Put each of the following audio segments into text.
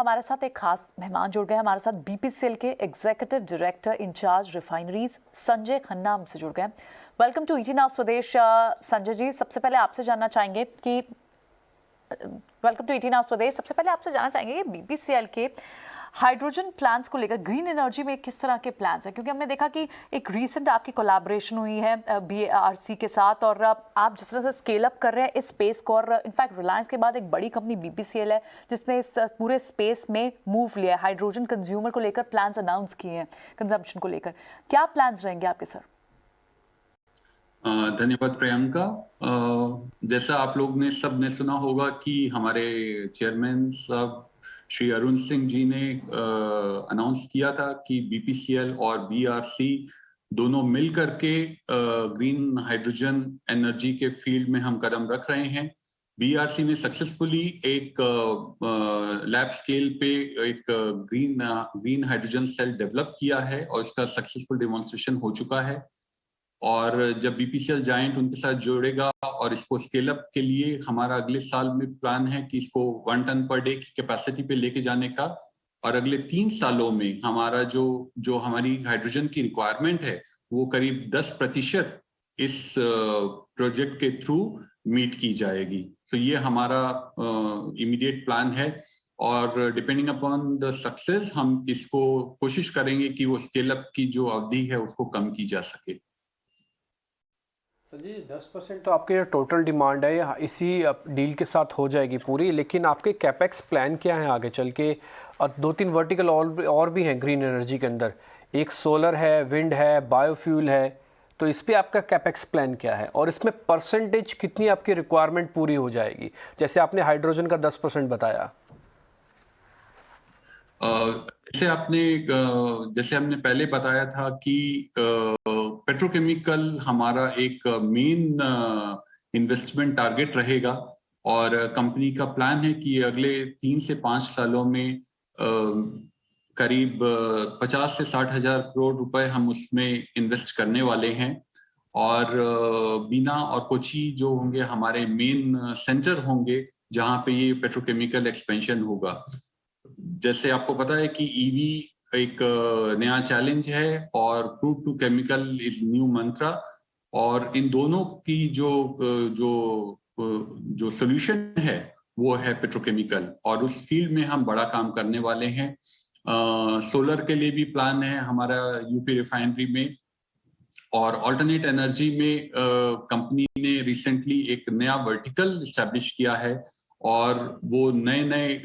हमारे साथ एक खास मेहमान जुड़ गए। हमारे साथ बीपीसीएल के executive director in-charge refineries Sanjay Khanna हमसे जुड़ गए। वेलकम टू ईटी नाउ स्वदेश। संजय जी, सबसे पहले आपसे जानना चाहेंगे कि बीपीसीएल के हाइड्रोजन प्लान्स को लेकर ग्रीन एनर्जी में किस तरह के प्लान्स हैं, क्योंकि हमने देखा कि एक रीसेंट आपकी कोलैबोरेशन हुई है बीआरसी के साथ और आप जिस तरह से स्केल अप कर रहे हैं इस स्पेस को, और इनफैक्ट रिलायंस के बाद एक बड़ी कंपनी बीपीसीएल है जिसने इस पूरे स्पेस में मूव लिया है, हाइड्रोजन कंज्यूमर को लेकर प्लान्स अनाउंस किए हैं, कंजम्पशन को लेकर क्या प्लान्स रहेंगे आपके सर? धन्यवाद प्रियंका। जैसा आप लोग ने सबने सुना होगा कि हमारे चेयरमैन साहब श्री अरुण सिंह जी ने अनाउंस किया था कि बीपीसीएल और बीआरसी दोनों मिल करके ग्रीन हाइड्रोजन एनर्जी के फील्ड में हम कदम रख रहे हैं। बीआरसी ने सक्सेसफुली एक लैब स्केल पे एक ग्रीन हाइड्रोजन सेल डेवलप किया है और इसका सक्सेसफुल डेमोन्स्ट्रेशन हो चुका है। और जब बीपीसीएल जायंट उनके साथ जोड़ेगा और इसको स्केल अप के लिए हमारा अगले साल में प्लान है कि इसको 1 टन पर डे की कैपेसिटी पे लेके जाने का, और अगले 3 सालों में हमारा जो हमारी हाइड्रोजन की रिक्वायरमेंट है वो करीब 10% इस प्रोजेक्ट के थ्रू मीट की जाएगी। तो ये हमारा इमीडिएट प्लान है और डिपेंडिंग अपॉन द सक्सेस हम इसको कोशिश करेंगे कि वो स्केल अप की जो अवधि है उसको कम की जा सके। सर जी, 10% तो आपके टोटल डिमांड है, इसी डील के साथ हो जाएगी पूरी, लेकिन आपके कैपेक्स प्लान क्या है आगे चल के? 2-3 वर्टिकल और भी हैं ग्रीन एनर्जी के अंदर, एक सोलर है, विंड है, बायोफ्यूल है, तो इस पे आपका कैपेक्स प्लान क्या है और इसमें परसेंटेज कितनी आपकी रिक्वायरमेंट पूरी हो जाएगी? जैसे आपने हाइड्रोजन का 10% बताया। जैसे हमने पहले बताया था कि पेट्रोकेमिकल हमारा एक मेन इन्वेस्टमेंट टारगेट रहेगा और कंपनी का प्लान है कि अगले 3 से 5 सालों में करीब 50 से 60 हजार करोड़ रुपए हम उसमें इन्वेस्ट करने वाले हैं। और बीना और कोची जो होंगे हमारे मेन सेंटर होंगे जहां पे ये पेट्रोकेमिकल एक्सपेंशन होगा। जैसे आपको पता है कि ईवी एक नया चैलेंज है और crude to chemical is new mantra, और इन दोनों की जो सॉल्यूशन है वो है पेट्रोकेमिकल, और उस फील्ड में हम बड़ा काम करने वाले हैं। सोलर के लिए भी प्लान है हमारा यूपी रिफाइनरी में, और ऑल्टरनेट एनर्जी में कंपनी ने रिसेंटली एक नया वर्टिकल एस्टैब्लिश किया है और वो नए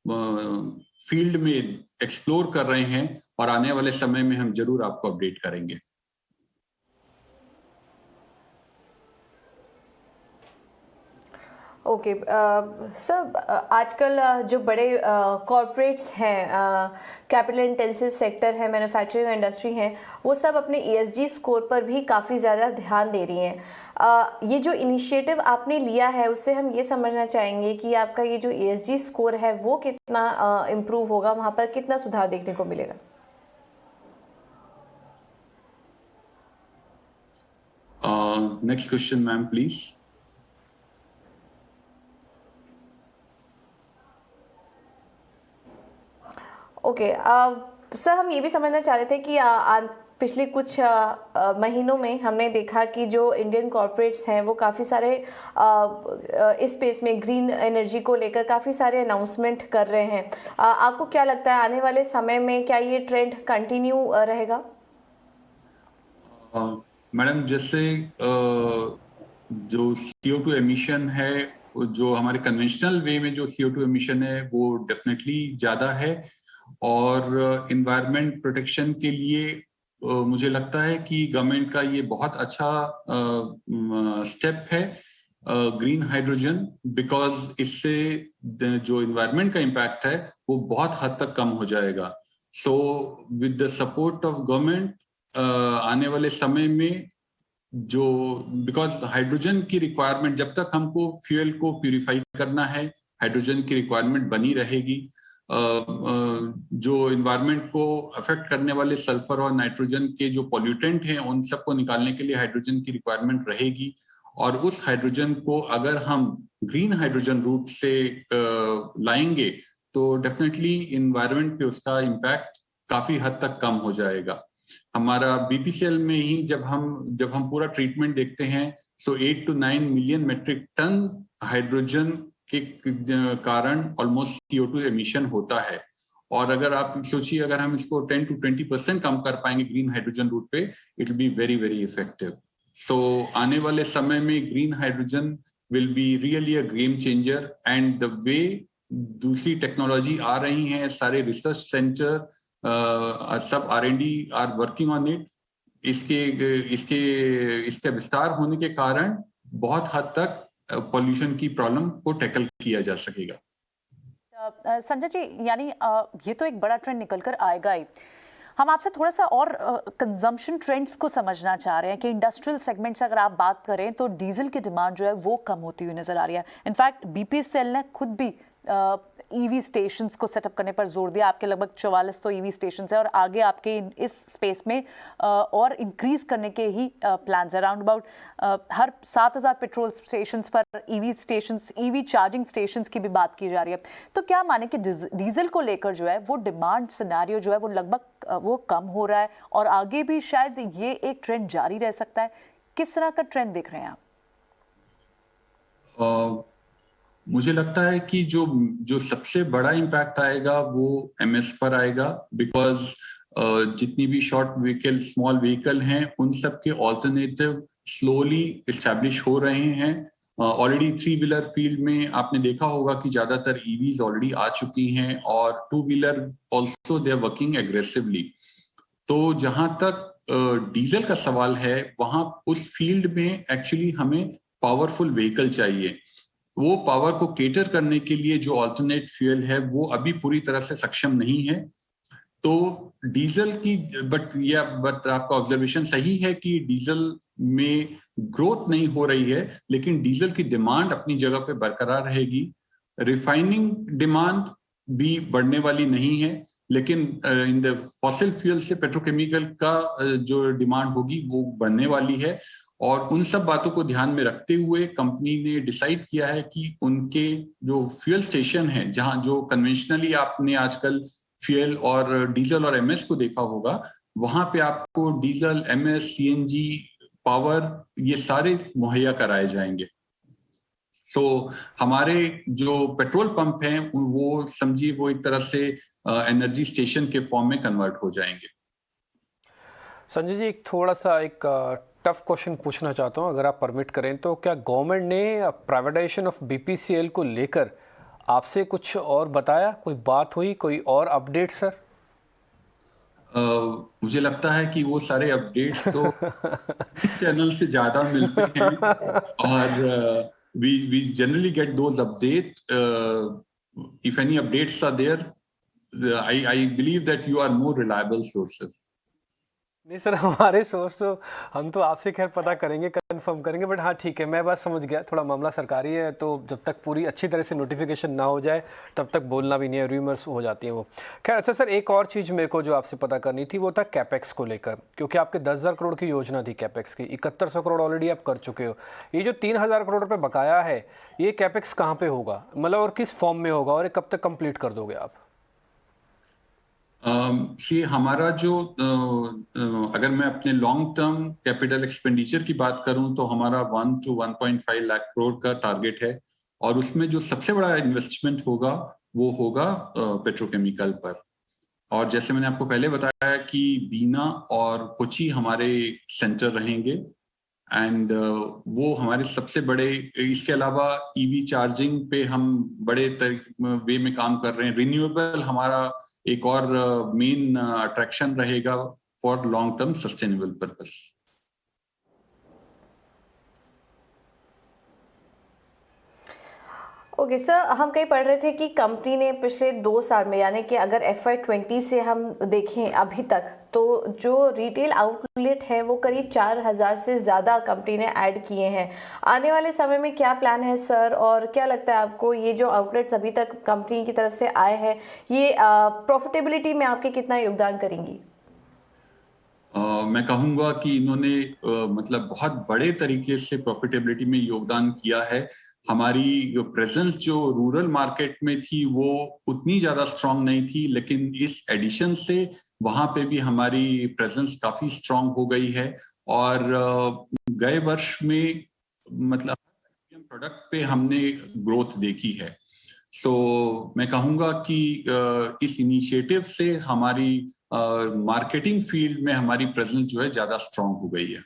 फील्ड में एक्सप्लोर कर रहे हैं और आने वाले समय में हम जरूर आपको अपडेट करेंगे। ओके सर, आजकल जो बड़े कॉरपोरेट्स हैं, कैपिटल इंटेंसिव सेक्टर है, मैन्युफैक्चरिंग इंडस्ट्री है, वो सब अपने ईएसजी स्कोर पर भी काफ़ी ज़्यादा ध्यान दे रही हैं। ये जो इनिशिएटिव आपने लिया है उससे हम ये समझना चाहेंगे कि आपका ये जो ईएसजी स्कोर है वो कितना इम्प्रूव होगा, वहाँ पर कितना सुधार देखने को मिलेगा? Next question ma'am please. Okay sir, हम ये भी समझना चाह रहे थे कि पिछले कुछ महीनों में हमने देखा कि जो इंडियन कॉर्पोरेट्स हैं वो काफ़ी सारे इस स्पेस में ग्रीन एनर्जी को लेकर काफ़ी सारे अनाउंसमेंट कर रहे हैं। आपको क्या लगता है आने वाले समय में क्या ये ट्रेंड कंटिन्यू रहेगा? मैडम, जैसे जो CO2 एमिशन है, जो हमारे कन्वेंशनल वे में जो CO2 एमिशन है वो डेफिनेटली ज़्यादा है, और इन्वायरमेंट प्रोटेक्शन के लिए मुझे लगता है कि गवर्नमेंट का ये बहुत अच्छा स्टेप है ग्रीन हाइड्रोजन, बिकॉज इससे जो इन्वायरमेंट का इम्पैक्ट है वो बहुत हद तक कम हो जाएगा। So with the support of government आने वाले समय में बिकॉज हाइड्रोजन की रिक्वायरमेंट, जब तक हमको फ्यूल को प्यूरिफाई करना है हाइड्रोजन की रिक्वायरमेंट बनी रहेगी। जो इन्वायरमेंट को अफेक्ट करने वाले सल्फर और नाइट्रोजन के जो पॉल्यूटेंट हैं उन सबको निकालने के लिए हाइड्रोजन की रिक्वायरमेंट रहेगी, और उस हाइड्रोजन को अगर हम ग्रीन हाइड्रोजन रूट से लाएंगे तो डेफिनेटली इन्वायरमेंट पे उसका इम्पैक्ट काफी हद तक कम हो जाएगा। हमारा बीपीसीएल में ही जब हम पूरा ट्रीटमेंट देखते हैं तो 8 to 9 million metric tonne hydrogen के कारण ऑलमोस्ट CO2 एमिशन होता है। और अगर आप सोचिए, अगर हम इसको 10 to 20% कम कर पाएंगे ग्रीन हाइड्रोजन रूट पे, it will be very very effective. So आने वाले समय में green hydrogen will be really a game changer. And the way दूसरी टेक्नोलॉजी आ रही हैं, सारे रिसर्च सेंटर सब R&D are working on it. इसके विस्तार होने के कारण बहुत हद तक पॉल्यूशन की प्रॉब्लम को टैकल किया जा सकेगा। संजय जी, यानी ये तो एक बड़ा ट्रेंड निकल कर आएगा ही। हम आपसे थोड़ा सा और कंजम्पशन ट्रेंड्स को समझना चाह रहे हैं कि इंडस्ट्रियल सेगमेंट से अगर आप बात करें तो डीजल की डिमांड जो है वो कम होती हुई नजर आ रही है। इनफैक्ट बीपीसीएल ने खुद भी ईवी स्टेशंस को सेटअप करने पर जोर दिया। आपके लगभग 44 तो ईवी स्टेशंस है और आगे आपके इस स्पेस में और इंक्रीज करने के ही प्लान्स है। Around about her 7000 petrol stations पर ईवी चार्जिंग स्टेशंस की भी बात की जा रही है। तो क्या माने कि डीजल को लेकर जो है वो डिमांड सिनेरियो जो है वो लगभग वो कम हो रहा है और आगे भी शायद ये एक ट्रेंड जारी रह सकता है? किस तरह का ट्रेंड देख रहे हैं आप? मुझे लगता है कि जो सबसे बड़ा इम्पैक्ट आएगा वो MS पर आएगा, बिकॉज जितनी भी शॉर्ट व्हीकल, स्मॉल व्हीकल हैं, उन सब के ऑल्टरनेटिव स्लोली इस्टेब्लिश हो रहे हैं। ऑलरेडी 3 व्हीलर फील्ड में आपने देखा होगा कि ज्यादातर EVs ऑलरेडी आ चुकी हैं और 2 wheeler also they are working aggressively. तो जहां तक डीजल का सवाल है, वहां उस फील्ड में एक्चुअली हमें पावरफुल व्हीकल चाहिए। वो पावर को केटर करने के लिए जो अल्टरनेट फ्यूल है वो अभी पूरी तरह से सक्षम नहीं है। तो डीजल की बट आपका ऑब्जर्वेशन सही है कि डीजल में ग्रोथ नहीं हो रही है, लेकिन डीजल की डिमांड अपनी जगह पे बरकरार रहेगी। रिफाइनिंग डिमांड भी बढ़ने वाली नहीं है, लेकिन इन द फॉसिल फ्यूल से पेट्रोकेमिकल का जो डिमांड होगी वो बढ़ने वाली है। और उन सब बातों को ध्यान में रखते हुए कंपनी ने डिसाइड किया है कि उनके जो फ्यूल स्टेशन हैं, जहां जो कन्वेंशनली आपने आजकल फ्यूल और डीजल और MS को देखा होगा, वहां पे आपको डीजल, MS, CNG, पावर, ये सारे मुहैया कराए जाएंगे। सो हमारे जो पेट्रोल पंप हैं वो समझिए वो एक तरह से एनर्जी स्टेशन के फॉर्म में कन्वर्ट हो जाएंगे। संजय जी, एक थोड़ा सा टफ क्वेश्चन पूछना चाहता हूं, अगर आप परमिट करें तो। क्या गवर्नमेंट ने प्राइवेटाइजेशन ऑफ BPCL को लेकर आपसे कुछ और बताया? कोई बात हुई, कोई और अपडेट सर? मुझे लगता है कि वो सारे अपडेट्स तो चैनल से ज्यादा मिलते हैं और we generally get those updates. If any updates are there, I believe that you are more reliable sources. नहीं सर, हमारे सोर्स तो हम तो आपसे खैर पता करेंगे, कंफर्म करेंगे, बट हाँ ठीक है, मैं बात समझ गया। थोड़ा मामला सरकारी है तो जब तक पूरी अच्छी तरह से नोटिफिकेशन ना हो जाए तब तक बोलना भी नहीं है, रूमर्स हो जाती हैं वो। खैर अच्छा सर, एक और चीज़ मेरे को जो आपसे पता करनी थी वो था कैपेक्स को लेकर, क्योंकि आपके 10,000 करोड़ की योजना थी कैपेक्स की, 7100 करोड़ ऑलरेडी आप कर चुके हो। ये जो 3000 करोड़ रुपये बकाया है, ये कैपेक्स कहाँ पर होगा, मतलब और किस फॉर्म में होगा, और कब तक कंप्लीट कर दोगे आप? हमारा जो अगर मैं अपने लॉन्ग टर्म कैपिटल एक्सपेंडिचर की बात करूं तो हमारा 1 to 1.5 लाख करोड़ का टारगेट है, और उसमें जो सबसे बड़ा इन्वेस्टमेंट होगा वो होगा पेट्रोकेमिकल पर। और जैसे मैंने आपको पहले बताया कि बीना और कोची हमारे सेंटर रहेंगे, एंड वो हमारे सबसे बड़े, इसके अलावा EV चार्जिंग पे हम बड़े वे में काम कर रहे हैं। रिन्यूएबल हमारा एक और मेन अट्रैक्शन रहेगा for long term sustainable purpose. Okay sir, हम कहीं पढ़ रहे थे कि कंपनी ने पिछले 2 साल में, यानी कि अगर FY20 से हम देखें अभी तक, तो जो रिटेल आउटलेट है वो करीब 4000 से ज़्यादा कंपनी ने ऐड किए हैं। आने वाले समय में क्या प्लान है सर, और क्या लगता है आपको ये जो आउटलेट्स अभी तक कंपनी की तरफ से आए हैं, ये प्रॉफिटेबिलिटी में आपके कितना योगदान करेंगी? मैं कहूँगा कि इन्होंने मतलब बहुत बड़े तरीके से प्रॉफिटेबिलिटी में योगदान किया है। हमारी प्रेजेंस जो रूरल मार्केट में थी वो उतनी ज्यादा स्ट्रांग नहीं थी, लेकिन इस एडिशन से वहां पे भी हमारी प्रेजेंस काफी स्ट्रांग हो गई है। और गए वर्ष में मतलब प्रोडक्ट पे हमने ग्रोथ देखी है। सो मैं कहूंगा कि इस इनिशिएटिव से हमारी मार्केटिंग फील्ड में हमारी प्रेजेंस जो है ज्यादा स्ट्रांग हो गई है।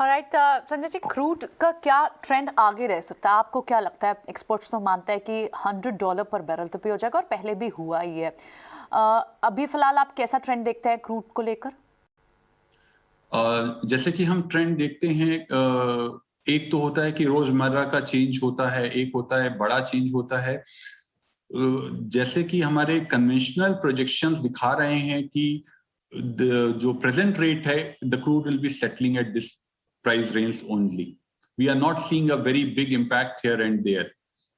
ऑलराइट, संजय जी, क्रूड का क्या ट्रेंड आगे रह सकता है? आपको क्या लगता है? एक्सपर्ट्स तो मानते हैं कि $100 पर बैरल तो पे हो जाएगा और पहले भी हुआ ही है। अभी फिलहाल आप कैसा ट्रेंड देखते हैं क्रूड को लेकर? जैसे कि हम ट्रेंड देखते हैं, एक तो होता है कि रोजमर्रा का चेंज होता है, एक होता है बड़ा चेंज होता है। जैसे कि हमारे कन्वेंशनल प्रोजेक्शंस दिखा रहे हैं कि जो प्रेजेंट रेट है, the crude will be settling at this price range only. We are not seeing a very big impact here and there.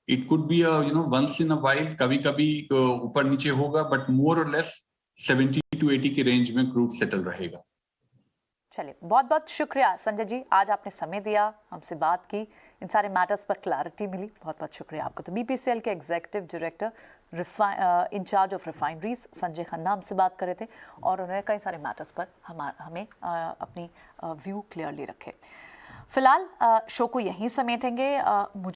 It could be once in a while, कभी कभी ऊपर नीचे होगा, बट मोर और less 70 to 80 के range में crude settle रहेगा। चलिए, बहुत बहुत शुक्रिया संजय जी, आज आपने समय दिया, हमसे बात की, इन सारे मैटर्स पर क्लैरिटी मिली। बहुत बहुत शुक्रिया आपको। तो बीपीसीएल के executive director in-charge of refineries Sanjay Khanna हमसे बात कर रहे थे और उन्होंने कई सारे मैटर्स पर हमें अपनी व्यू क्लियरली रखे। फिलहाल शो को यहीं समेटेंगे। मुझे